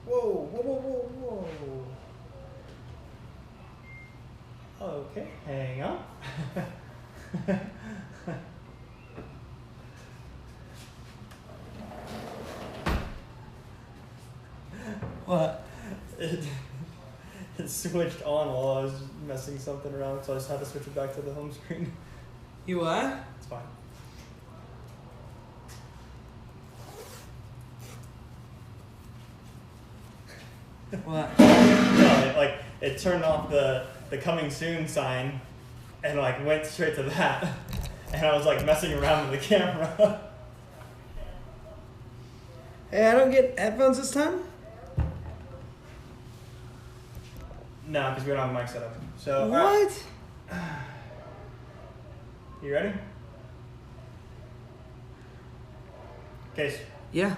Whoa, whoa, whoa, whoa, whoa. Okay, hang on. What? It switched on while I was messing something around, so I just had to switch it back to the home screen. You what? It's fine. What? No, it turned off the coming soon sign and like went straight to that. And I was like messing around with the camera. Hey, I don't get headphones this time? No, because we don't have a mic set up. So What? You ready? Case. Yeah.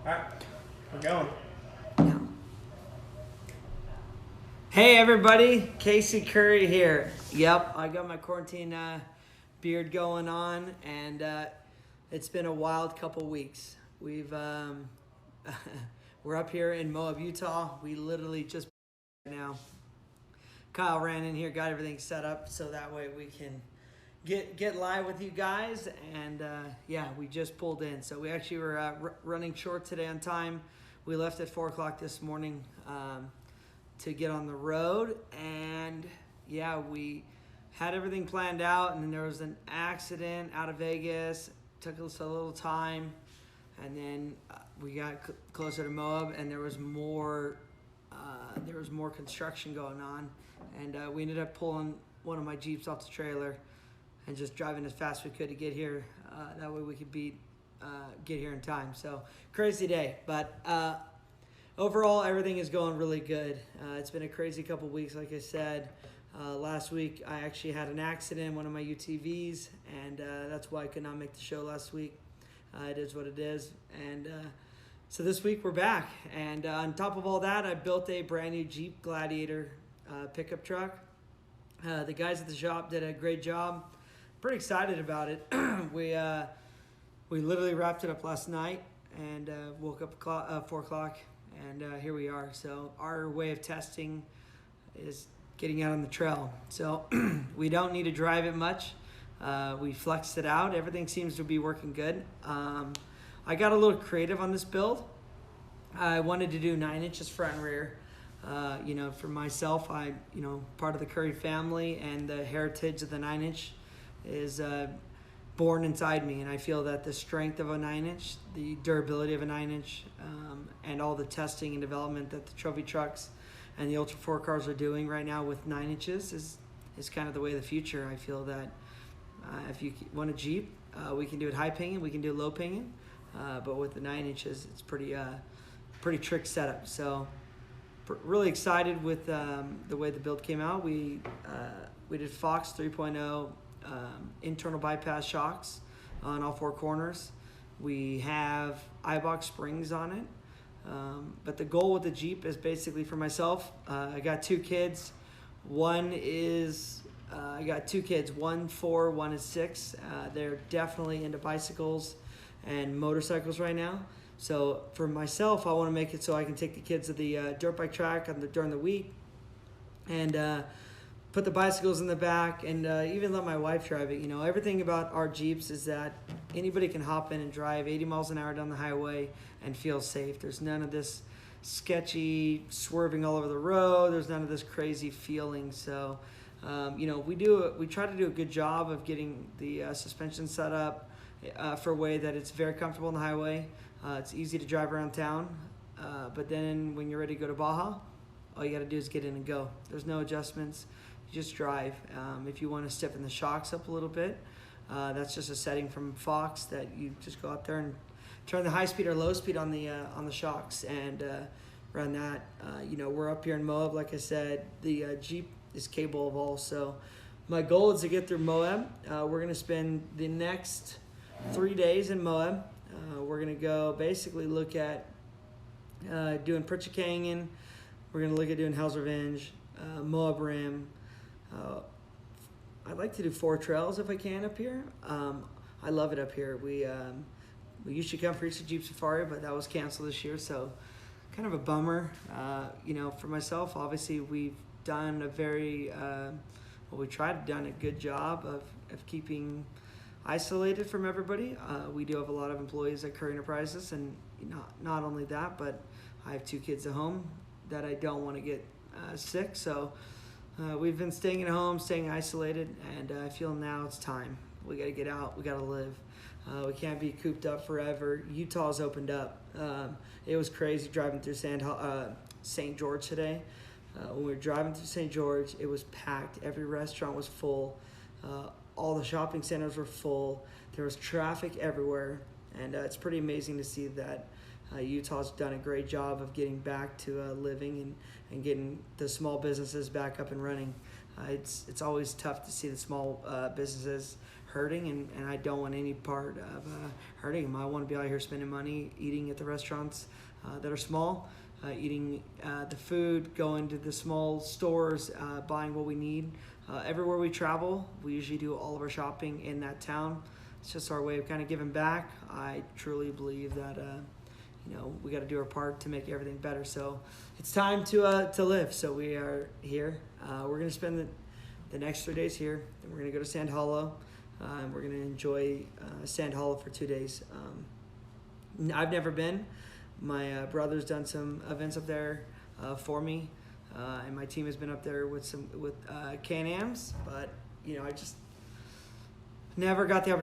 Alright. We're going. Hey everybody, Casey Currie here. Yep, I got my quarantine beard going on, and it's been a wild couple weeks. We've we're up here in Moab, Utah. We literally just now. Kyle ran in here, got everything set up so that way we can get live with you guys, and yeah, we just pulled in. So we actually were running short today on time. We left at 4 o'clock this morning. To get on the road, and yeah, we had everything planned out, and then there was an accident out of Vegas. Took us a little time, and then we got closer to Moab, and there was more construction going on, and we ended up pulling one of my Jeeps off the trailer and just driving as fast as we could to get here. That way we could get here in time. So crazy day, but overall, everything is going really good. It's been a crazy couple weeks, like I said. Last week, I actually had an accident in one of my UTVs, and that's why I could not make the show last week. It is what it is. And so this week, we're back. And on top of all that, I built a brand new Jeep Gladiator pickup truck. The guys at the shop did a great job. Pretty excited about it. We literally wrapped it up last night and woke up 4 o'clock. And here we are. So our way of testing is getting out on the trail. So we don't need to drive it much. We flexed it out. Everything seems to be working good. I got a little creative on this build. I wanted to do 9 inches front and rear. For myself, part of the Currie family, and the heritage of the 9 inch is born inside me, and I feel that the strength of a 9 inch, the durability of a 9 inch, and all the testing and development that the trophy trucks and the Ultra 4 cars are doing right now with 9 inches is kind of the way of the future. I feel that if you want a Jeep, we can do it high pinion, we can do low pinion, but with the 9 inches, it's pretty trick setup. So really excited with the way the build came out. We did Fox 3.0 internal bypass shocks on all 4 corners. We have iBox springs on it, but the goal with the Jeep is basically for myself. I got 2 kids. I got 2 kids, 1 4, 1 is 6. They're definitely into bicycles and motorcycles right now. So for myself, I want to make it so I can take the kids to the dirt bike track during the week, and put the bicycles in the back, and even let my wife drive it. Everything about our Jeeps is that anybody can hop in and drive 80 miles an hour down the highway and feel safe. There's none of this sketchy swerving all over the road. There's none of this crazy feeling. So, we try to do a good job of getting the suspension set up for a way that it's very comfortable on the highway. It's easy to drive around town, but then when you're ready to go to Baja, all you got to do is get in and go. There's no adjustments. Just drive. If you want to stiffen the shocks up a little bit, that's just a setting from Fox that you just go out there and turn the high speed or low speed on the shocks and run that. We're up here in Moab, like I said. The Jeep is capable of all. So my goal is to get through Moab. We're going to spend the next 3 days in Moab. We're going to go basically look at doing Pritchett Canyon. We're going to look at doing Hell's Revenge, Moab Rim. I'd like to do 4 trails if I can up here. I love it up here. We used to come for Easter Jeep Safari, but that was canceled this year. So kind of a bummer. You know, for myself, obviously we've done a very, we tried to done a good job of keeping isolated from everybody. We do have a lot of employees at Currie Enterprises, and not only that, but I have 2 kids at home that I don't want to get sick. So we've been staying at home, staying isolated, and I feel now it's time. We got to get out. We got to live. We can't be cooped up forever. Utah's opened up. It was crazy driving through St. George today. When we were driving through St. George, it was packed. Every restaurant was full. All the shopping centers were full. There was traffic everywhere. And it's pretty amazing to see that Utah's done a great job of getting back to living and getting the small businesses back up and running. It's always tough to see the small businesses hurting, and I don't want any part of hurting them. I want to be out here spending money, eating at the restaurants that are small, eating the food, going to the small stores, buying what we need. Everywhere we travel, we usually do all of our shopping in that town. It's just our way of kind of giving back. I truly believe that we got to do our part to make everything better. So it's time to live. So we are here. We're gonna spend the next 3 days here. Then we're gonna go to Sand Hollow. And we're going to enjoy Sand Hollow for 2 days. I've never been. My brother's done some events up there for me, and my team has been up there with Can-Ams, but I just never got the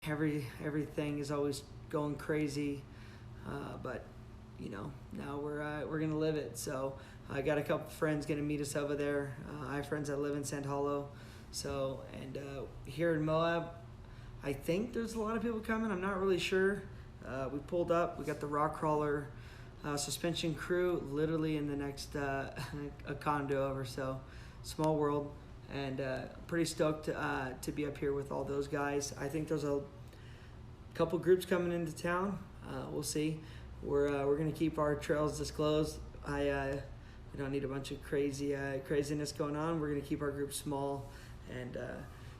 opportunity. Everything is always going crazy, but now we're going to live it. So I got a couple friends going to meet us over there. I have friends that live in Sand Hollow. So, and here in Moab, I think there's a lot of people coming. I'm not really sure. We pulled up. We got the rock crawler suspension crew literally in the next a condo over. So, small world, and pretty stoked to be up here with all those guys. I think there's a couple groups coming into town. We'll see. We're gonna keep our trails disclosed. We don't need a bunch of craziness going on. We're gonna keep our group small. And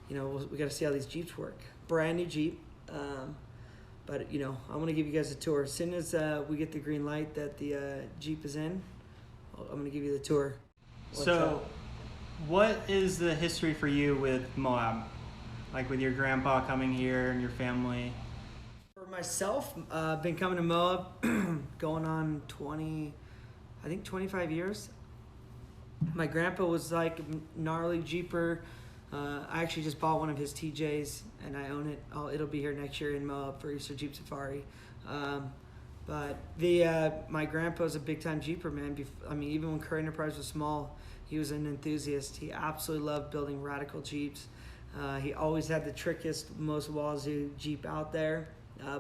we got to see how these Jeeps work. Brand new Jeep, but I'm gonna give you guys a tour as soon as we get the green light that the Jeep is in. I'm gonna give you the tour. What is the history for you with Moab, like with your grandpa coming here and your family? For myself, I've been coming to Moab going on 25 years. My grandpa was like a gnarly Jeeper. I actually just bought one of his TJs, and I own it. It'll be here next year in Moab for Easter Jeep Safari. But my grandpa's a big-time Jeeper, man. Even when Currie Enterprise was small, he was an enthusiast. He absolutely loved building radical Jeeps. He always had the trickiest, most wazoo Jeep out there.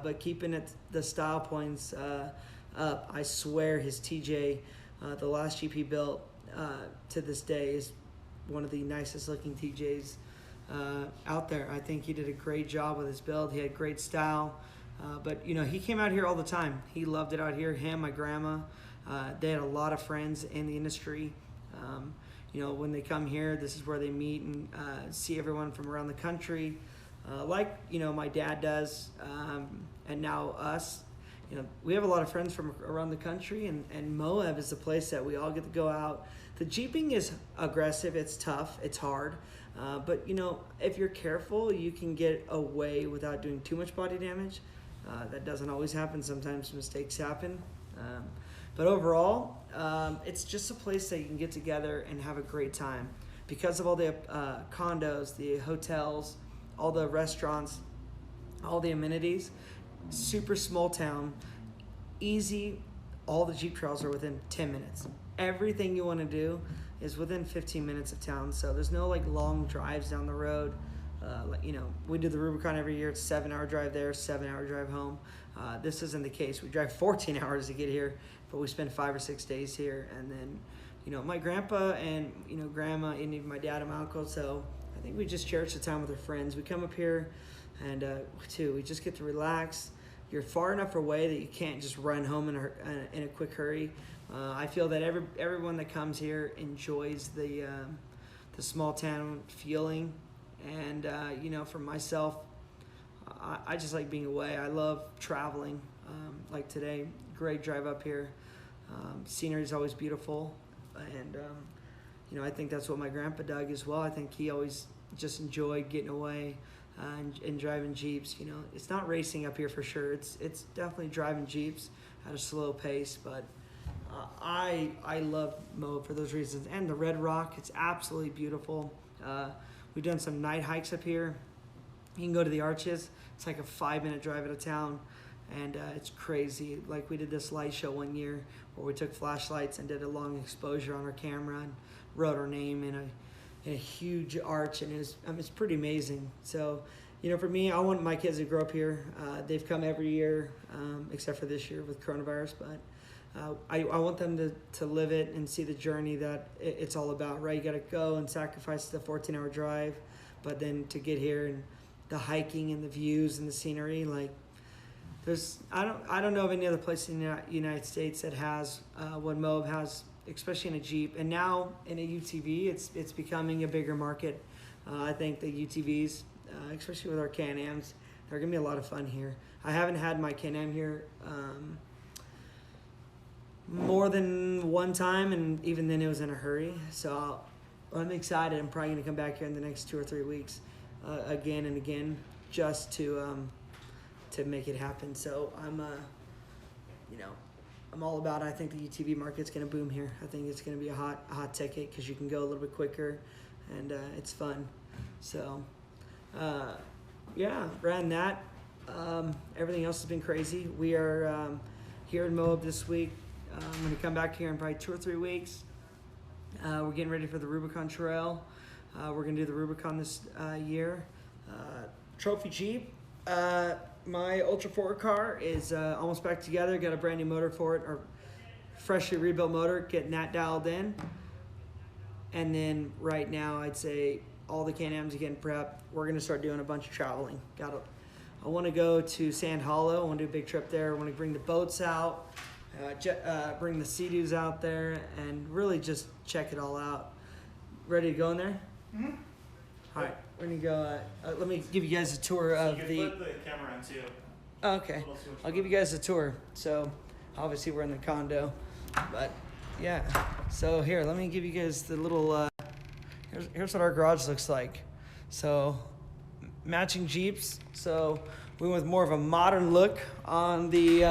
But keeping the style points up, I swear his TJ, the last Jeep he built, to this day is one of the nicest looking TJs out there. I think he did a great job with his build. He had great style, but he came out here all the time. He loved it out here. Him, my grandma, they had a lot of friends in the industry. When they come here, this is where they meet and see everyone from around the country, like my dad does, and now us. We have a lot of friends from around the country, and Moab is the place that we all get to go out. The Jeeping is aggressive, it's tough, it's hard, but if you're careful, you can get away without doing too much body damage. That doesn't always happen. Sometimes mistakes happen. But overall, it's just a place that you can get together and have a great time. Because of all the condos, the hotels, all the restaurants, all the amenities, super small town, easy. All the Jeep trails are within 10 minutes. Everything you want to do is within 15 minutes of town. So there's no long drives down the road. We do the Rubicon every year. It's 7-hour drive there, 7-hour drive home. This isn't the case. We drive 14 hours to get here, but we spend 5 or 6 days here. And then, my grandpa and, grandma, and even my dad and my uncle. So I think we just cherish the time with our friends. We come up here and, we just get to relax. You're far enough away that you can't just run home in a quick hurry. I feel that everyone that comes here enjoys the small town feeling, and for myself, I just like being away. I love traveling. Like today, great drive up here. Scenery is always beautiful, and you know, I think that's what my grandpa dug as well. I think he always just enjoyed getting away and driving Jeeps. You know, it's not racing up here for sure. It's definitely driving Jeeps at a slow pace, but I love Moab for those reasons. And the Red Rock, it's absolutely beautiful. We've done some night hikes up here. You can go to the Arches. It's like a 5-minute drive out of town, and it's crazy. Like, we did this light show one year where we took flashlights and did a long exposure on our camera and wrote our name in a huge arch, and it's pretty amazing. So, you know, for me, I want my kids to grow up here. They've come every year, except for this year with coronavirus, but I want them to live it and see the journey that it's all about, right? You got to go and sacrifice the 14-hour drive, but then to get here and the hiking and the views and the scenery, like, I don't know of any other place in the United States that has what Moab has, especially in a Jeep, and now in a UTV. It's becoming a bigger market. I think the UTVs, especially with our Can-Ams, they're gonna be a lot of fun here. I haven't had my Can-Am here more than one time, and even then it was in a hurry. So I'm excited. I'm probably gonna come back here in the next 2 or 3 weeks, again and again, just to make it happen. So I'm all about it. I think the UTV market's going to boom here. I think it's going to be a hot ticket because you can go a little bit quicker, and it's fun. So, yeah, ran that. Everything else has been crazy. We are here in Moab this week. I'm going to come back here in probably 2 or 3 weeks. We're getting ready for the Rubicon Trail. We're going to do the Rubicon this year. Trophy Jeep. My Ultra 4 car is almost back together. Got a brand new motor for it, or freshly rebuilt motor, getting that dialed in. And then right now, I'd say all the Can-Ams are getting prepped. We're going to start doing a bunch of traveling. I want to go to Sand Hollow. I want to do a big trip there. I want to bring the boats out, bring the Sea-Doos out there, and really just check it all out. Ready to go in there? Mm-hmm. All right, we're gonna go. Let me give you guys a tour of you can flip the camera on too. Okay, I'll give you guys a tour. So, obviously we're in the condo, but yeah. So here, let me give you guys the little. Here's what our garage looks like. So, matching Jeeps. So we went with more of a modern look on the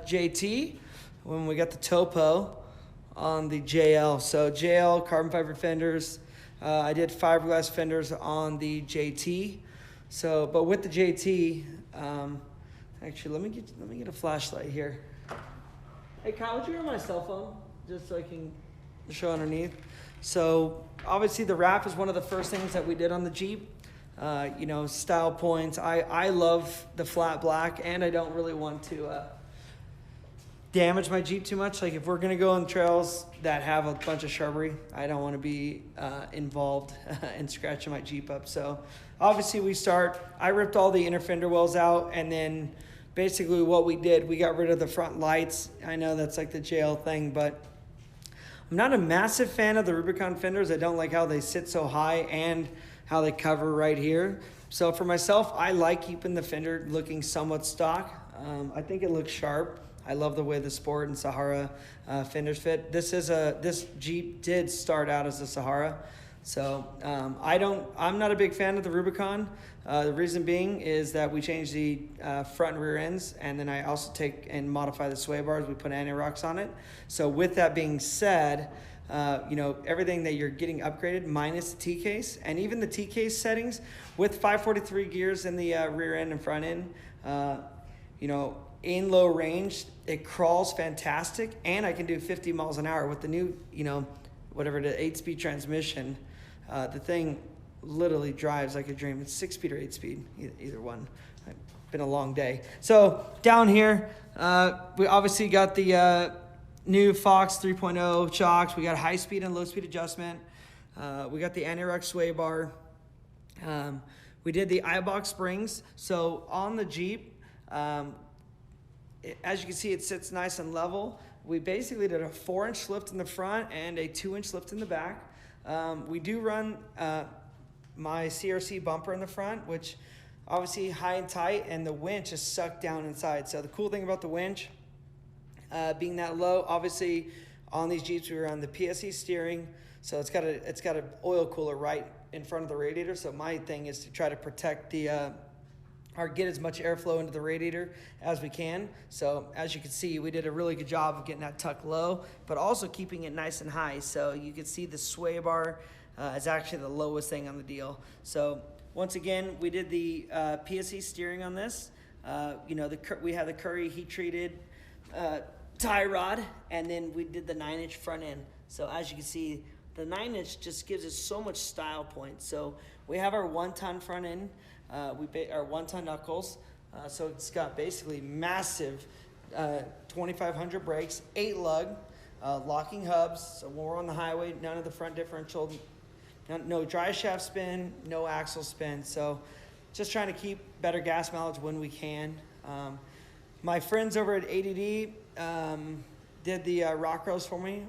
JT when we got the Topo on the JL. So JL carbon fiber fenders. I did fiberglass fenders on the JT. So, but with the JT, actually, let me get a flashlight here. Hey Kyle, would you hear my cell phone just so I can show underneath? So obviously the wrap is one of the first things that we did on the Jeep. You know, style points. I love the flat black, and I don't really want to damage my Jeep too much. Like, if we're gonna go on trails that have a bunch of shrubbery, I don't want to be involved in scratching my Jeep up. So obviously I ripped all the inner fender wells out, and then basically what we did, we got rid of the front lights. I know that's like the JL thing, but I'm not a massive fan of the Rubicon fenders. I don't like how they sit so high and how they cover right here. So for myself, I like keeping the fender looking somewhat stock. I think it looks sharp. I love the way the Sport and Sahara fenders fit. This Jeep did start out as a Sahara. So I'm not a big fan of the Rubicon. The reason being is that we changed the front and rear ends, and then I also take and modify the sway bars. We put anti-rocks on it. So with that being said, you know, everything that you're getting upgraded minus the T-case, and even the T-case settings with 543 gears in the rear end and front end, you know, in low range, it crawls fantastic, and I can do 50 miles an hour with the new, you know, whatever the 8-speed transmission. The thing literally drives like a dream. It's 6-speed or 8-speed, either one. It's been a long day. So down here, we obviously got the new Fox 3.0 shocks. We got high speed and low speed adjustment. We got the anti-rock sway bar. We did the eye-box springs. So on the Jeep, as you can see, it sits nice and level. We basically did a 4-inch lift in the front and a 2-inch lift in the back. We do run my CRC bumper in the front, which obviously high and tight, and the winch is sucked down inside. So the cool thing about the winch, being that low. Obviously, on these Jeeps, we were on the PSE steering, so it's got an oil cooler right in front of the radiator. So my thing is to try to protect or get as much airflow into the radiator as we can. So as you can see, we did a really good job of getting that tuck low, but also keeping it nice and high. So you can see the sway bar is actually the lowest thing on the deal. So once again, we did the PSE steering on this. We had the Currie heat treated tie rod, and then we did the 9-inch front end. So as you can see, the 9-inch just gives us so much style points. So we have our 1-ton front end, our 1-ton knuckles. So it's got basically massive 2500 brakes, 8 lug, locking hubs. So when we're on the highway, none of the front differential, no dry shaft spin, no axle spin. So just trying to keep better gas mileage when we can. My friends over at ADD did the rock rails for me.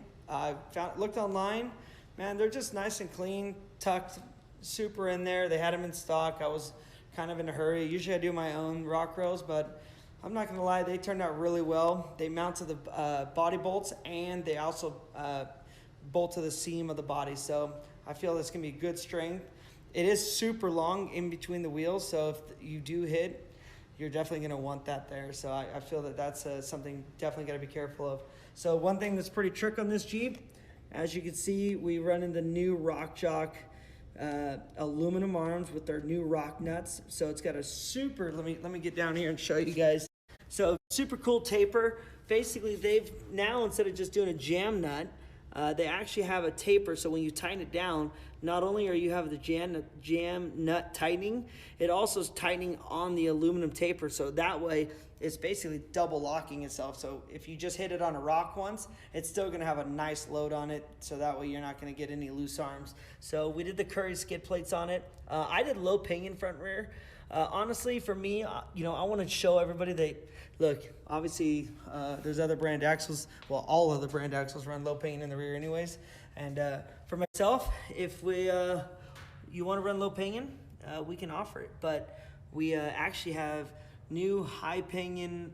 Looked online, man, they're just nice and clean, tucked super in there. They had them in stock. I was kind of in a hurry. Usually I do my own rock rails, but I'm not gonna lie, they turned out really well. They mount to the body bolts, and they also bolt to the seam of the body. So I feel it's gonna be good strength. It is super long in between the wheels, so if you do hit, you're definitely gonna want that there. So I feel that that's something definitely gotta be careful of. So one thing that's pretty trick on this Jeep, as you can see, we run in the new Rock Jock aluminum arms with their new rock nuts. So it's got a super, let me get down here and show you guys. So super cool taper. Basically, they've now, instead of just doing a jam nut, they actually have a taper. So when you tighten it down, not only are you have the jam nut tightening, it also is tightening on the aluminum taper. So that way, it's basically double locking itself. So if you just hit it on a rock once, it's still gonna have a nice load on it. So that way you're not gonna get any loose arms. So we did the Currie skid plates on it. I did low pinion front rear. Honestly, for me, I want to show everybody that, look, obviously there's other brand axles. Well, all other brand axles run low pinion in the rear anyways. And for myself, if you want to run low pinion, we can offer it. But we actually have new high pinion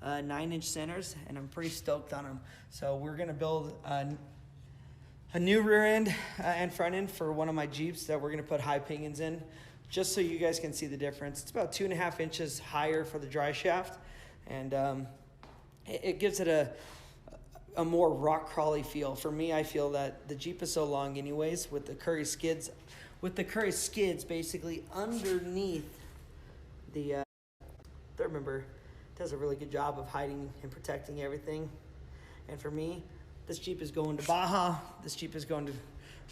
9-inch centers, and I'm pretty stoked on them. So we're gonna build a new rear end and front end for one of my Jeeps that we're gonna put high pinions in, just so you guys can see the difference. It's about 2.5 inches higher for the dry shaft, and it gives it a more rock crawly feel. For me, I feel that the Jeep is so long anyways, with the Currie skids. With the Currie skids basically underneath the third member, does a really good job of hiding and protecting everything. And for me, this Jeep is going to Baja. This Jeep is going to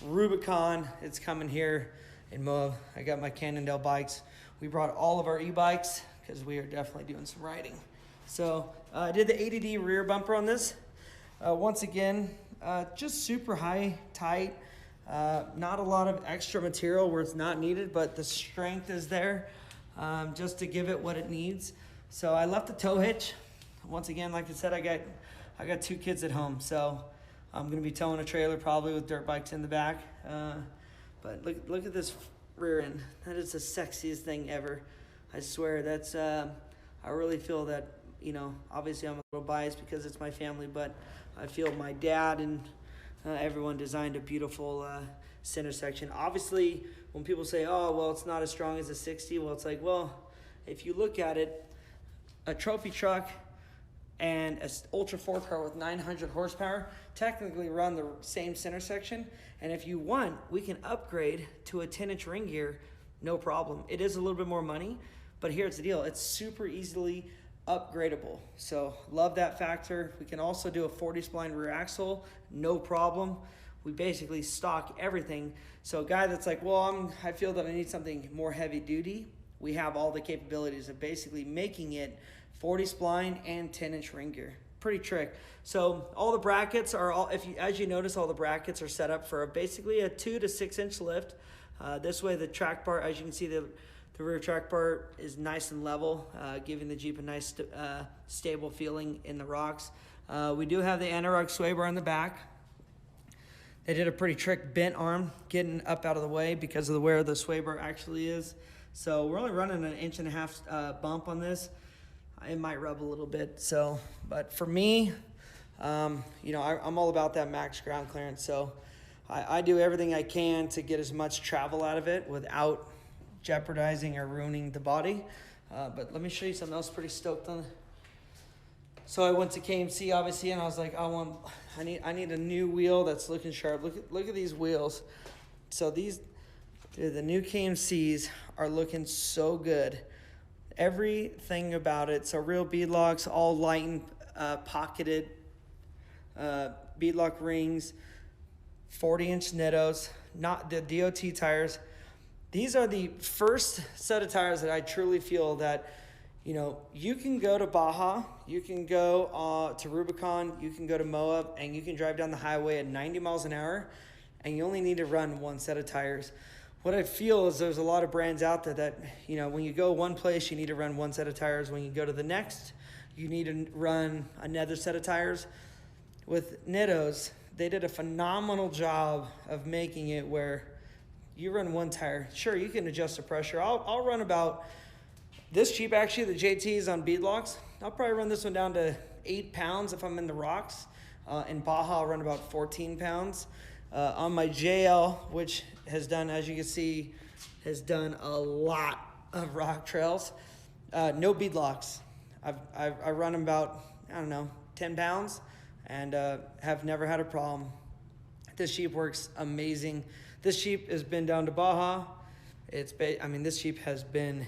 Rubicon. It's coming here in Moab. I got my Cannondale bikes. We brought all of our e-bikes because we are definitely doing some riding. So I did the ADD rear bumper on this. Once again, just super high, tight. Not a lot of extra material where it's not needed, but the strength is there just to give it what it needs. So I left the tow hitch. Once again, like I said, I got 2 kids at home, so I'm gonna be towing a trailer probably with dirt bikes in the back. But look at this rear end. That is the sexiest thing ever. I swear, that's I really feel that, obviously I'm a little biased because it's my family, but I feel my dad and everyone designed a beautiful center section. Obviously, when people say, oh, well, it's not as strong as a 60, well, it's like, well, if you look at it, a trophy truck and an Ultra 4-car with 900 horsepower technically run the same center section. And if you want, we can upgrade to a 10-inch ring gear, no problem. It is a little bit more money, but here's the deal. It's super easily upgradable. So love that factor. We can also do a 40 spline rear axle, no problem. We basically stock everything. So a guy that's like, well, I feel that I need something more heavy duty, we have all the capabilities of basically making it 40 spline and 10-inch ring gear. Pretty trick. So all the brackets are as you notice, all the brackets are set up for basically a 2 to 6 inch lift. This way the track bar, as you can see, the rear track bar is nice and level, giving the Jeep a nice stable feeling in the rocks. We do have the anti-rock sway bar on the back. They did a pretty trick bent arm getting up out of the way because of where the sway bar actually is. So we're only running an 1.5 inch bump on this. it might rub a little bit. So, but for me, you know, I'm all about that max ground clearance. So I do everything I can to get as much travel out of it without jeopardizing or ruining the body. But let me show you something else pretty stoked on. So I went to KMC obviously, and I was like, I need a new wheel that's looking sharp. Look at these wheels. So these, dude, the new KMCs are looking so good. Everything about it. So real beadlocks, all light and pocketed beadlock rings, 40-inch Nettos, not the DOT tires. These are the first set of tires that I truly feel that, you know, you can go to Baja, you can go to Rubicon, you can go to Moab, and you can drive down the highway at 90 miles an hour, and you only need to run one set of tires. What I feel is there's a lot of brands out there that, you know, when you go one place, you need to run one set of tires. When you go to the next, you need to run another set of tires. With Nettos, they did a phenomenal job of making it where you run one tire. Sure, you can adjust the pressure. I'll run about this Jeep, actually, the JTs on beadlocks. I'll probably run this one down to 8 pounds if I'm in the rocks. In Baja, I'll run about 14 pounds. On my JL, which has done, as you can see, has done a lot of rock trails. No beadlocks. I run them about, I don't know, 10 pounds and have never had a problem. This Jeep works amazing. This Jeep has been down to Baja. I mean, this Jeep has been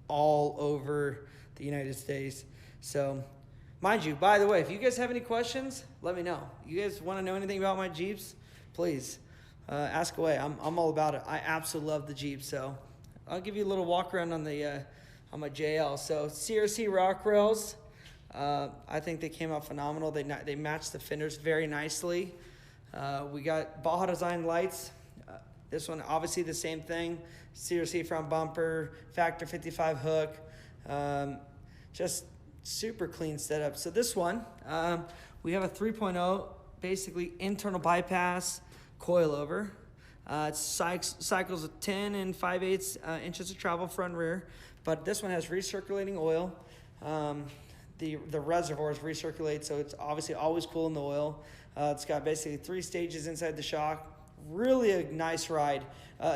all over the United States. So, mind you, by the way, if you guys have any questions, let me know. You guys want to know anything about my Jeeps, please ask away. I'm all about it. I absolutely love the Jeep. So, I'll give you a little walk around on the on my JL. So, CRC rock rails. I think they came out phenomenal. They matched the fenders very nicely. We got Baja design lights. This one, obviously the same thing. CRC front bumper, Factor 55 hook. Just super clean setup. So this one, we have a 3.0, basically internal bypass coilover. It cycles with 10 and 5/8 inches of travel front and rear. But this one has recirculating oil. The reservoirs recirculate, so it's obviously always cool in the oil. It's got basically 3 stages inside the shock. Really a nice ride.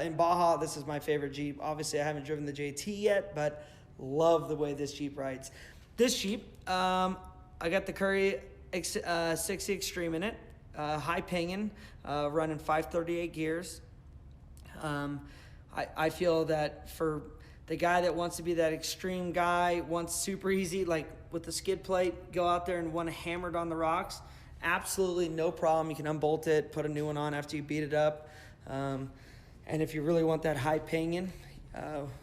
In Baja, this is my favorite Jeep. Obviously, I haven't driven the JT yet, but love the way this Jeep rides. This Jeep, I got the Currie 60 Extreme in it. High pinion, running 538 gears. I feel that for the guy that wants to be that extreme guy, wants super easy, like with the skid plate, go out there and want to hammer it on the rocks, absolutely no problem. You can unbolt it, put a new one on after you beat it up. And if you really want that high pinion,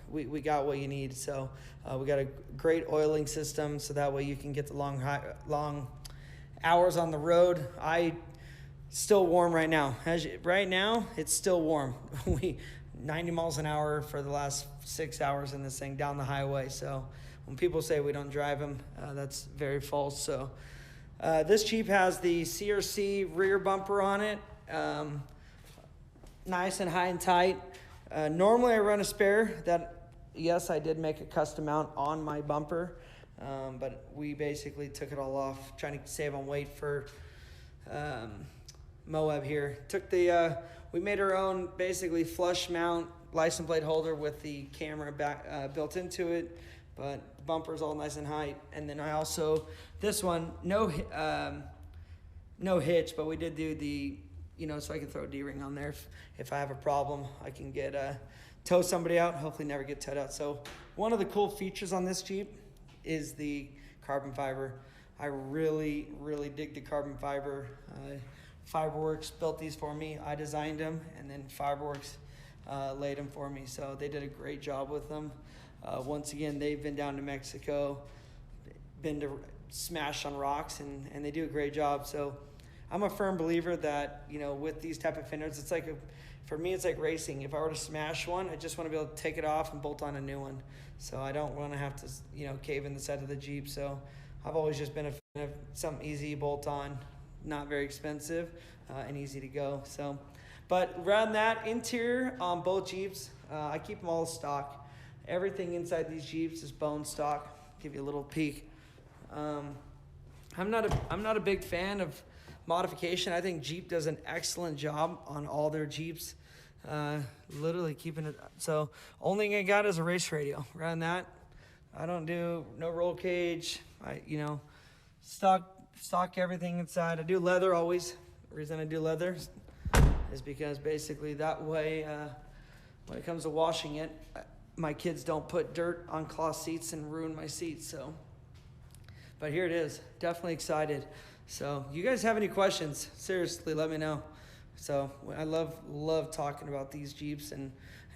we got what you need. So we got a great oiling system, so that way you can get the long hours on the road. Still warm right now. Right now, it's still warm. 90 miles an hour for the last 6 hours in this thing down the highway. So when people say we don't drive them, that's very false. So this Jeep has the CRC rear bumper on it. Nice and high and tight. Normally I run a spare that, yes, I did make a custom mount on my bumper, but we basically took it all off, trying to save on weight for Moab here. We made our own basically flush mount license plate holder with the camera back built into it, but the bumper's all nice and high. And then I also, this one, no hitch, but we did do the, so I can throw a D-ring on there. If I have a problem, I can tow somebody out, hopefully never get towed out. So one of the cool features on this Jeep is the carbon fiber. I really, really dig the carbon fiber. Fiberworks built these for me. I designed them, and then Fiberworks laid them for me. So they did a great job with them. Once again, they've been down to Mexico, been to smash on rocks, and they do a great job. So I'm a firm believer that, with these type of fenders, it's like for me, it's like racing. If I were to smash one, I just want to be able to take it off and bolt on a new one. So I don't want to have to, cave in the side of the Jeep. So I've always just been a fan of something easy, bolt on, not very expensive, and easy to go. So, but around that interior on both Jeeps, I keep them all stock. Everything inside these Jeeps is bone stock. give you a little peek. I'm not a big fan of modification. I think Jeep does an excellent job on all their Jeeps. Literally keeping it. So only thing I got is a race radio. Around that, I don't do no roll cage. Stock everything inside. I do leather always. The reason I do leather is because basically that way, when it comes to washing it, my kids don't put dirt on cloth seats and ruin my seats. So, but here it is. Definitely excited. So, you guys have any questions? Seriously, let me know. So, I love talking about these Jeeps and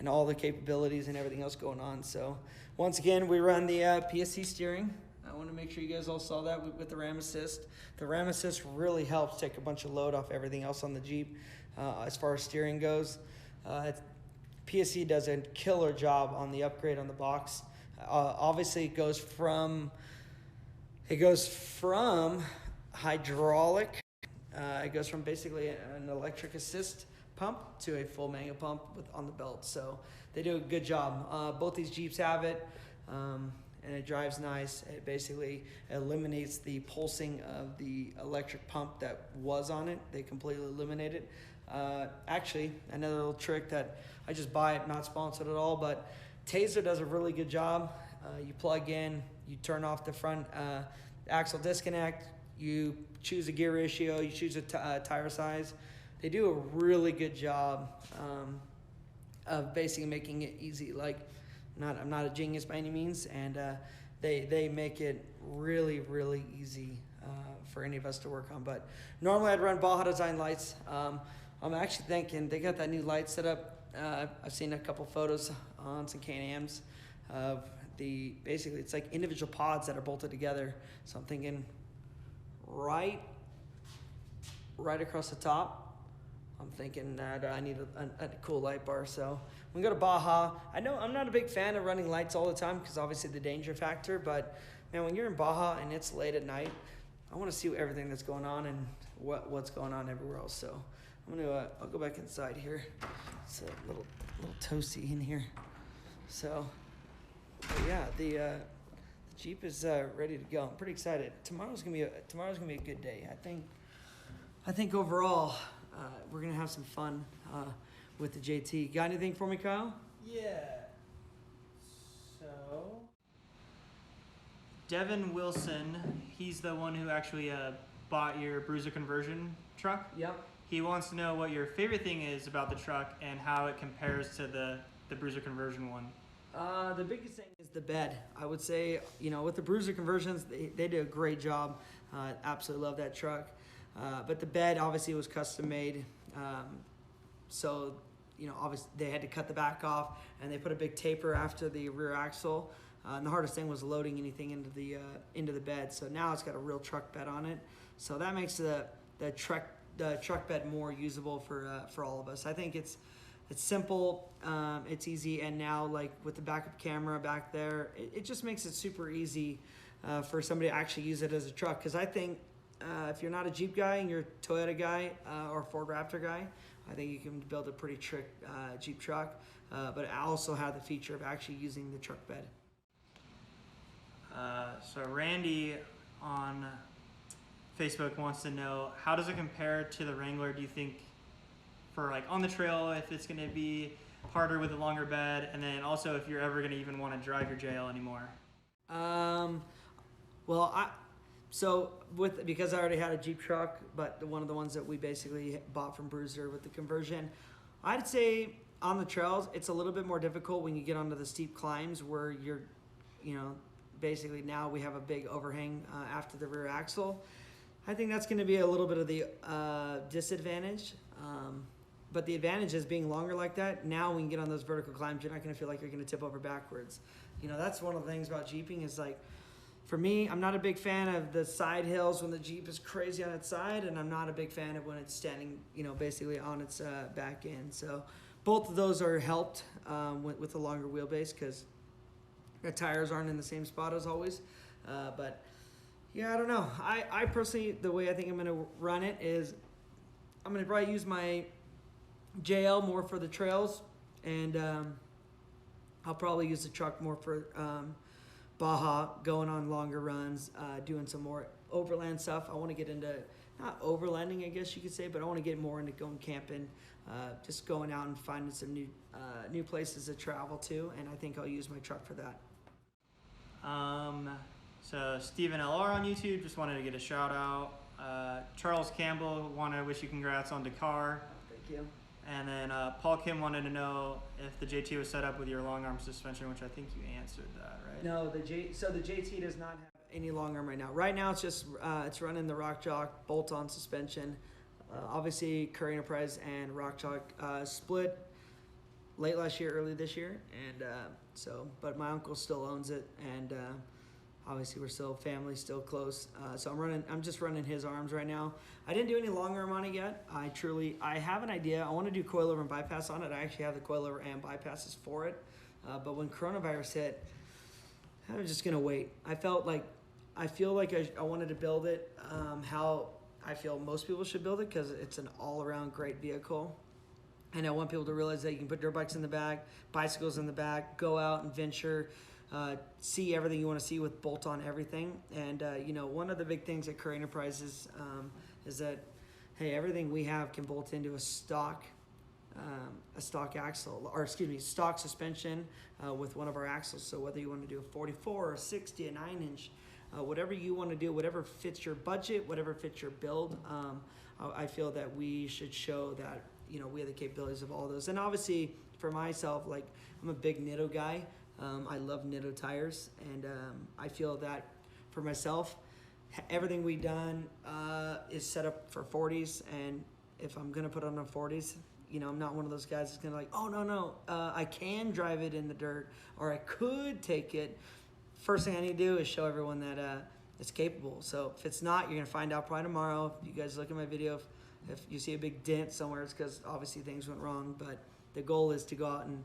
all the capabilities and everything else going on. So, once again, we run the PSC steering. I want to make sure you guys all saw that with the Ram Assist. The Ram Assist really helps take a bunch of load off everything else on the Jeep as far as steering goes. PSC does a killer job on the upgrade on the box. Obviously, it goes from hydraulic. It goes from basically an electric assist pump to a full manual pump on the belt. So they do a good job. Both these Jeeps have it, and it drives nice. It basically eliminates the pulsing of the electric pump that was on it. They completely eliminate it. Actually, another little trick that I just buy it, not sponsored at all, but Taser does a really good job. You plug in, you turn off the front axle disconnect, you choose a gear ratio, you choose a tire size. They do a really good job of basically making it easy. Like, I'm not a genius by any means, and they make it really, really easy for any of us to work on. But normally I'd run Baja Design lights. I'm actually thinking they got that new light set up. I've seen a couple photos on some Can-Ams of basically it's like individual pods that are bolted together. So I'm thinking right across the top. I'm thinking that I need a cool light bar. So we go to Baja. I know I'm not a big fan of running lights all the time because obviously the danger factor, but man, when you're in Baja and it's late at night, I want to see everything that's going on and what's going on everywhere else. So I'll go back inside here. It's a little toasty in here. So yeah, the Jeep is ready to go. I'm pretty excited. Tomorrow's gonna be a good day. I think overall we're gonna have some fun with the JT. Got anything for me, Kyle? Yeah. So Devin Wilson, he's the one who actually bought your Bruiser conversion truck. Yep. He wants to know what your favorite thing is about the truck and how it compares to the Bruiser conversion one. The biggest thing is the bed. I would say, with the Bruiser conversions, they do a great job. Absolutely love that truck. But the bed obviously was custom made. So, obviously they had to cut the back off and they put a big taper after the rear axle. And the hardest thing was loading anything into the bed. So now it's got a real truck bed on it. So that makes the truck bed more usable for all of us. I think it's simple, it's easy, and now like with the backup camera back there, it just makes it super easy for somebody to actually use it as a truck. Because I think if you're not a Jeep guy and you're a Toyota guy or Ford Raptor guy, I think you can build a pretty trick Jeep truck. But I also have the feature of actually using the truck bed. So Randy on Facebook wants to know, how does it compare to the Wrangler, do you think, for like on the trail, if it's going to be harder with a longer bed, and then also if you're ever going to even want to drive your JL anymore? Because I already had a Jeep truck, but one of the ones that we basically bought from Bruiser with the conversion, I'd say on the trails it's a little bit more difficult when you get onto the steep climbs where you're, basically now we have a big overhang after the rear axle. I think that's going to be a little bit of the disadvantage. But the advantage is being longer like that. Now when you get on those vertical climbs, you're not going to feel like you're going to tip over backwards. That's one of the things about Jeeping is like, for me, I'm not a big fan of the side hills when the Jeep is crazy on its side, and I'm not a big fan of when it's standing, basically on its back end. So both of those are helped with the longer wheelbase because the tires aren't in the same spot as always. But yeah, I don't know. I personally, the way I think I'm going to run it is I'm going to probably use my JL more for the trails, and I'll probably use the truck more for Baja, going on longer runs, doing some more overland stuff. I want to get into, not overlanding, I guess you could say, but I want to get more into going camping, just going out and finding some new places to travel to, and I think I'll use my truck for that. So Stephen LR on YouTube just wanted to get a shout out. Charles Campbell wanted to wish you congrats on Dakar. Thank you. And then Paul Kim wanted to know if the JT was set up with your long arm suspension, which I think you answered that, right? No, so the JT does not have any long arm right now. Right now it's just it's running the Rock Chalk bolt-on suspension. Obviously Currie Enterprise and Rock Chalk split late last year, early this year, and but my uncle still owns it, and obviously we're still family, still close. So I'm just running his arms right now. I didn't do any long arm on it yet. I have an idea. I want to do coilover and bypass on it. I actually have the coilover and bypasses for it. But when coronavirus hit, I was just gonna wait. I feel like I wanted to build it how I feel most people should build it, because it's an all-around great vehicle. And I want people to realize that you can put dirt bikes in the back, bicycles in the back, go out and venture, see everything you want to see with bolt-on everything. And one of the big things at Currie Enterprises is that, hey, everything we have can bolt into a stock axle, or excuse me, stock suspension with one of our axles. So whether you want to do a 44 or 60, a 9-inch, whatever you want to do, whatever fits your budget, whatever fits your build, I feel that we should show that we have the capabilities of all those. And obviously for myself, like, I'm a big Nitto guy. I love Nitto tires, and I feel that for myself, everything we've done is set up for 40s, and if I'm gonna put on the 40s, I'm not one of those guys that's gonna like, oh no, I can drive it in the dirt, or I could take it. First thing I need to do is show everyone that it's capable. So if it's not, you're gonna find out probably tomorrow. If you guys look at my video, if you see a big dent somewhere, it's because obviously things went wrong, but the goal is to go out and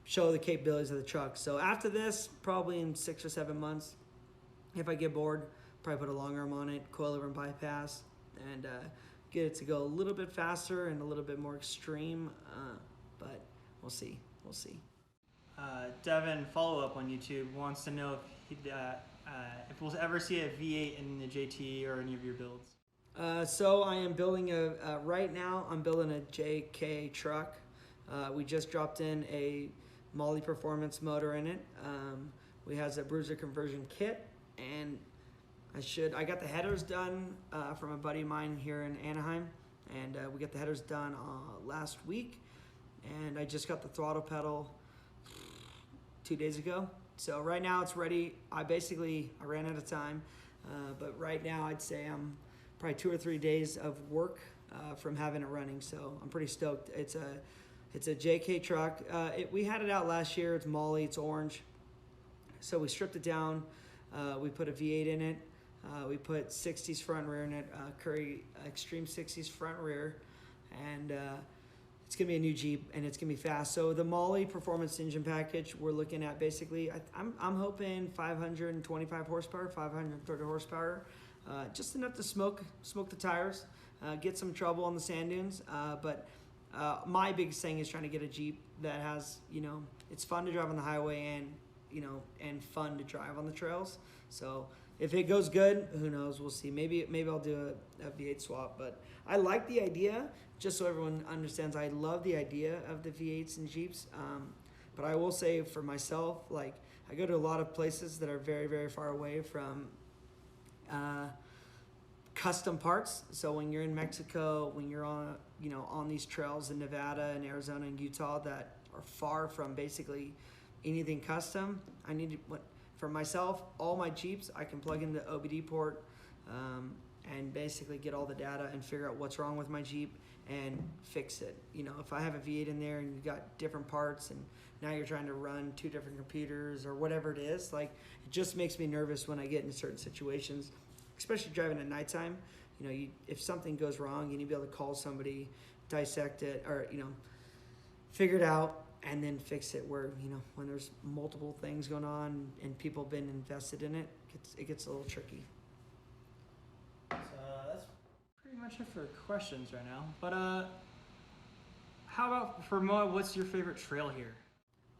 show the capabilities of the truck. So after this, probably in 6 or 7 months, if I get bored, probably put a long arm on it, coilover and bypass, and get it to go a little bit faster and a little bit more extreme, but we'll see. Devin, follow-up on YouTube, wants to know if we'll ever see a V8 in the JT or any of your builds. So I am building right now I'm building a JK truck. We just dropped in a Molly Performance motor in it. We has a bruiser conversion kit, and I got the headers done from a buddy of mine here in Anaheim, and we got the headers done last week, and I just got the throttle pedal 2 days ago. So right now it's ready. I ran out of time, but right now I'd say I'm probably 2 or 3 days of work from having it running. So I'm pretty stoked. It's a JK truck. We had it out last year. It's Molly, it's orange. So we stripped it down. We put a V8 in it. We put 60s front and rear in it, Currie Extreme 60s front and rear. And it's gonna be a new Jeep, and it's gonna be fast. So the Molly Performance engine package, we're looking at basically, I'm hoping 525 horsepower, 530 horsepower. Just enough to smoke the tires, get some trouble on the sand dunes. But my biggest thing is trying to get a Jeep that has, it's fun to drive on the highway and fun to drive on the trails. So if it goes good, who knows? We'll see. Maybe I'll do a V8 swap. But I like the idea. Just so everyone understands, I love the idea of the V8s and Jeeps. But I will say for myself, like, I go to a lot of places that are very, very far away from custom parts. So when you're in Mexico, when you're on these trails in Nevada and Arizona and Utah that are far from basically anything custom, for myself, all my Jeeps, I can plug in the OBD port and basically get all the data and figure out what's wrong with my Jeep and fix it. If I have a V8 in there and you got different parts and now you're trying to run 2 different computers or whatever it is, like, it just makes me nervous when I get in certain situations, especially driving at nighttime. If something goes wrong, you need to be able to call somebody, dissect it, or figure it out, and then fix it. Where when there's multiple things going on and people have been invested in it, it gets a little tricky. So that's pretty much it for questions right now. But how about for Moab? What's your favorite trail here?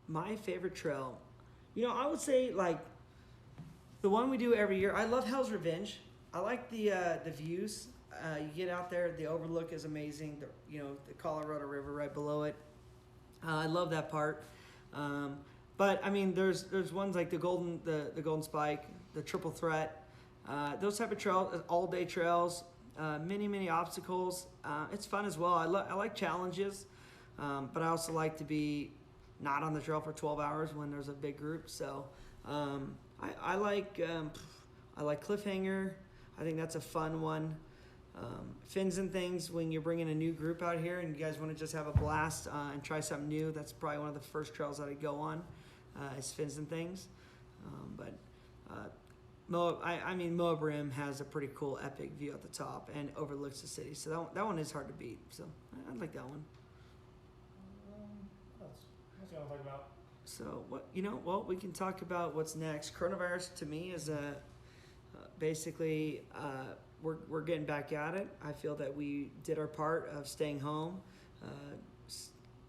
My favorite trail, I would say, like, The one we do every year, I love Hell's Revenge. I like the views. You get out there, the overlook is amazing. The Colorado River right below it. I love that part. But I mean, there's ones like the Golden Spike, the Triple Threat, those type of trails, all day trails, many obstacles. It's fun as well. I like challenges, but I also like to be not on the trail for 12 hours when there's a big group. So I like Cliffhanger. I think that's a fun one. Fins and Things, when you're bringing a new group out here and you guys want to just have a blast and try something new, that's probably one of the first trails that I go on, is Fins and Things. Moab Rim has a pretty cool epic view at the top and overlooks the city, so that one is hard to beat. So I like that one. What's you want to talk about? So we can talk about what's next. Coronavirus to me is basically we're getting back at it. I feel that we did our part of staying home.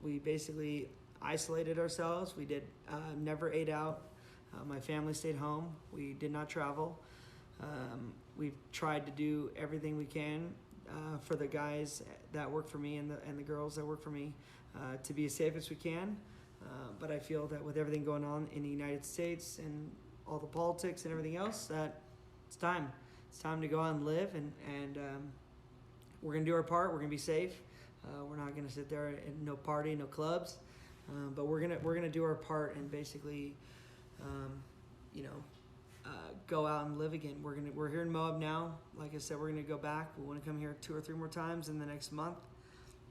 We basically isolated ourselves. We did never ate out. My family stayed home. We did not travel. We've tried to do everything we can for the guys that work for me and the girls that work for me to be as safe as we can. But I feel that with everything going on in the United States and all the politics and everything else, that it's time. It's time to go out and live, and we're gonna do our part. We're gonna be safe. We're not gonna sit there and no party, no clubs, but we're gonna do our part and basically, go out and live again. We're here in Moab now. Like I said, we're gonna go back. We want to come here 2 or 3 more times in the next month.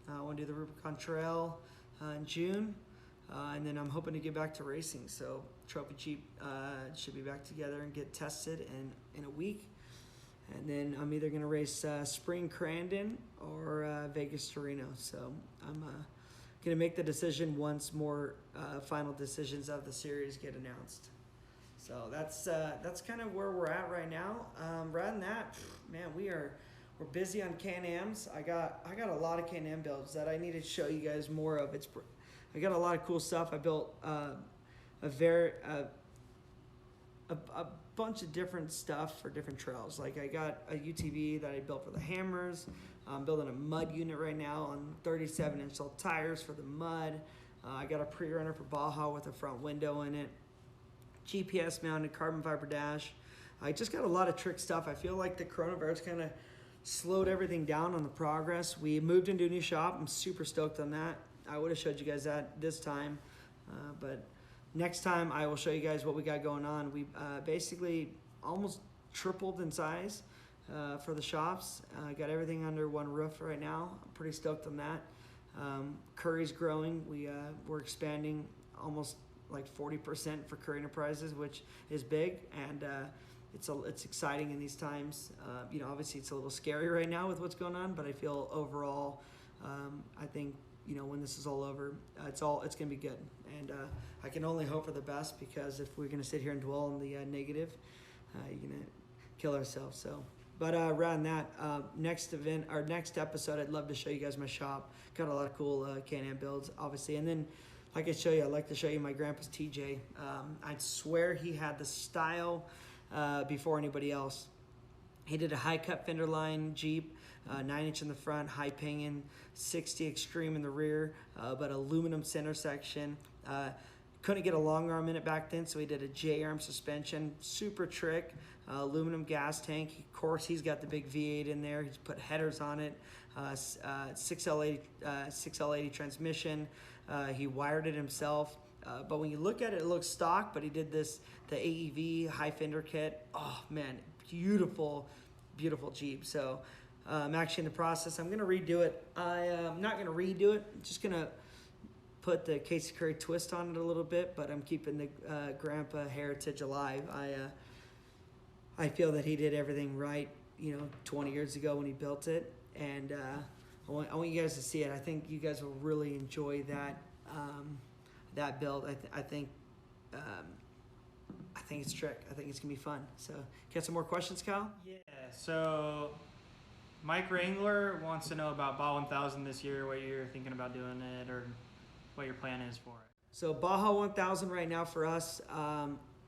I want to do the Rubicon Trail in June, and then I'm hoping to get back to racing. So Trophy Jeep should be back together and get tested in a week. And then I'm either going to race Spring Crandon or Vegas to Reno. So I'm going to make the decision once more final decisions of the series get announced. So that's kind of where we're at right now. Rather than that, man, we're busy on Can-Ams. I got a lot of Can-Am builds that I need to show you guys more of. I got a lot of cool stuff. I built a bunch of different stuff for different trails. Like I got a UTV that I built for the hammers. I'm building a mud unit right now on 37-inch tires for the mud. I got a pre-runner for Baja with a front window in it. GPS mounted carbon fiber dash. I just got a lot of trick stuff. I feel like the coronavirus kind of slowed everything down on the progress. We moved into a new shop. I'm super stoked on that. I would have showed you guys that this time, but next time I will show you guys what we got going on. We basically almost tripled in size for the shops. Got everything under one roof right now. I'm pretty stoked on that. Currie's growing. We're expanding almost like 40% for Currie Enterprises, which is big, and it's exciting in these times. Obviously it's a little scary right now with what's going on, but I feel overall, I think when this is all over, it's gonna be good, and I can only hope for the best, because if we're gonna sit here and dwell on the negative, you're gonna kill ourselves. So, but around that next event, our next episode, I'd love to show you guys my shop. Got a lot of cool Can-Am builds, obviously, and then like I like to show you my grandpa's TJ. I swear he had the style before anybody else. He did a high cut fender line Jeep, 9-inch in the front, high pinion, 60 extreme in the rear, but aluminum center section. Couldn't get a long arm in it back then, so he did a J-arm suspension, super trick, aluminum gas tank. Of course, he's got the big V8 in there. He's put headers on it, 6L80 transmission. He wired it himself. But when you look at it, it looks stock, but he did the AEV high fender kit. Oh man, beautiful Jeep. So I'm actually in the process. I'm going to redo it. I'm not going to redo it. I'm just going to put the Casey Currie twist on it a little bit, but I'm keeping the grandpa heritage alive. I feel that he did everything right, 20 years ago when he built it, and I want you guys to see it. I think you guys will really enjoy that build. I think it's trick. I think it's gonna be fun. So, got some more questions, Kyle? Yeah. So, Mike Wrangler wants to know about Baja 1000 this year. What you're thinking about doing it, or what your plan is for it. So Baja 1000 right now for us,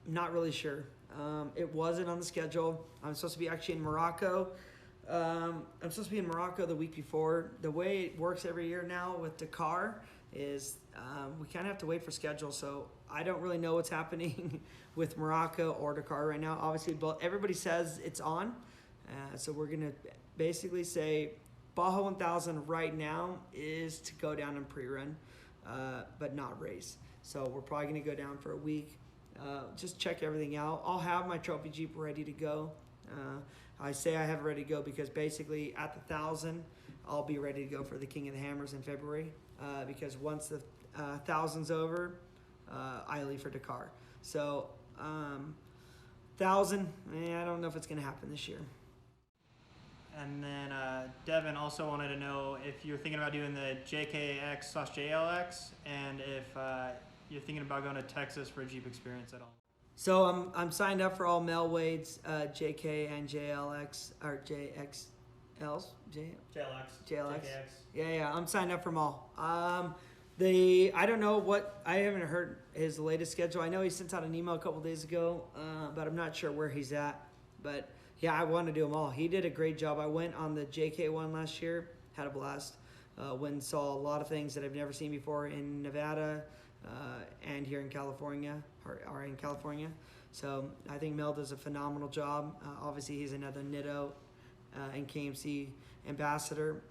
not really sure. It wasn't on the schedule. I'm supposed to be actually in Morocco. I'm supposed to be in Morocco the week before. The way it works every year now with Dakar is we kind of have to wait for schedule. So I don't really know what's happening with Morocco or Dakar right now. Obviously, but everybody says it's on. So we're going to basically say Baja 1000 right now is to go down and pre-run, but not race. So we're probably going to go down for a week. Just check everything out. I'll have my trophy Jeep ready to go. I say I have it ready to go because basically at the 1000, I'll be ready to go for the King of the Hammers in February. Because once the 1000's over, I leave for Dakar. So 1000, I don't know if it's going to happen this year. And then Devin also wanted to know if you're thinking about doing the JKX/JLX, and if you're thinking about going to Texas for a Jeep experience at all. So I'm signed up for all Mel Wade's JK and JLX or JXLs. JLX. JLX. JKX. Yeah, I'm signed up for them all. I don't know what, I haven't heard his latest schedule. I know he sent out an email a couple days ago, but I'm not sure where he's at. But yeah, I want to do them all. He did a great job. I went on the JK one last year, had a blast. Went and saw a lot of things that I've never seen before in Nevada and here in California, or in California. So I think Mel does a phenomenal job. Obviously, he's another Nitto and KMC ambassador.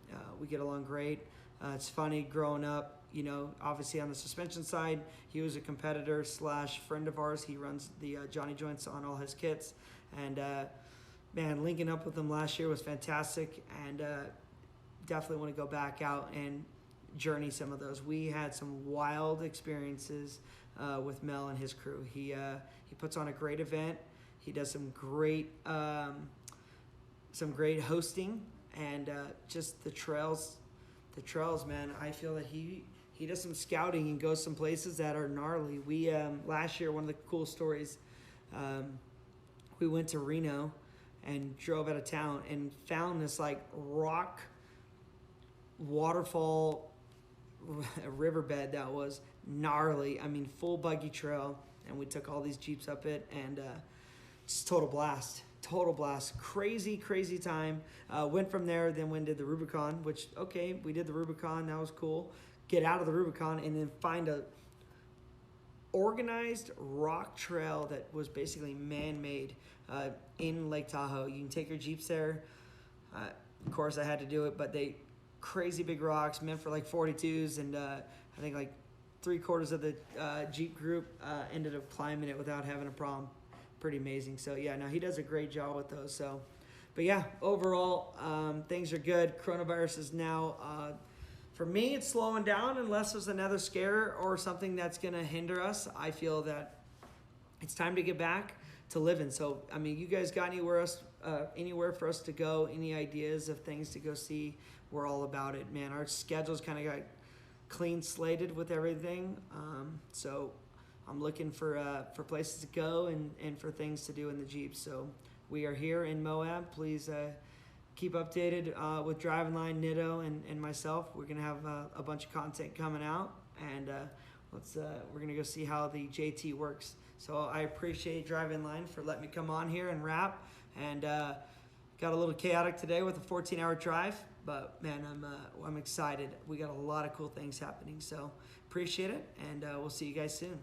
We get along great. It's funny growing up, you know, obviously on the suspension side, he was a competitor / friend of ours. He runs the Johnny Joints on all his kits. And man, linking up with him last year was fantastic. And definitely want to go back out and journey some of those. We had some wild experiences with Mel and his crew. He puts on a great event. He does some great hosting, and just the trails, man. I feel that he does some scouting and goes some places that are gnarly. We last year, one of the cool stories, we went to Reno and drove out of town and found this like rock waterfall riverbed that was gnarly. I mean, full buggy trail, and we took all these Jeeps up it, and just total blast. Crazy time. Went from there, then went and did the Rubicon, which, okay, we did the Rubicon, that was cool. Get out of the Rubicon and then find a organized rock trail that was basically man-made in Lake Tahoe. You can take your Jeeps there. Of course, I had to do it, but they crazy big rocks meant for like 42s, and I think like 3/4 of the Jeep group ended up climbing it without having a problem. Pretty amazing. So yeah, no, he does a great job with those. So, but yeah, overall things are good. Coronavirus is now for me, it's slowing down unless there's another scare or something that's going to hinder us. I feel that it's time to get back to living. So, I mean, you guys got anywhere for us to go, any ideas of things to go see, we're all about it, man. Our schedules kind of got clean slated with everything. So I'm looking for places to go and for things to do in the Jeep. So we are here in Moab. Please keep updated with Driving Line, Nitto, and myself. We're gonna have a bunch of content coming out, and we're gonna go see how the JT works. So I appreciate Driving Line for letting me come on here and rap, and got a little chaotic today with a 14-hour drive, but man, I'm excited. We got a lot of cool things happening, so appreciate it, and we'll see you guys soon.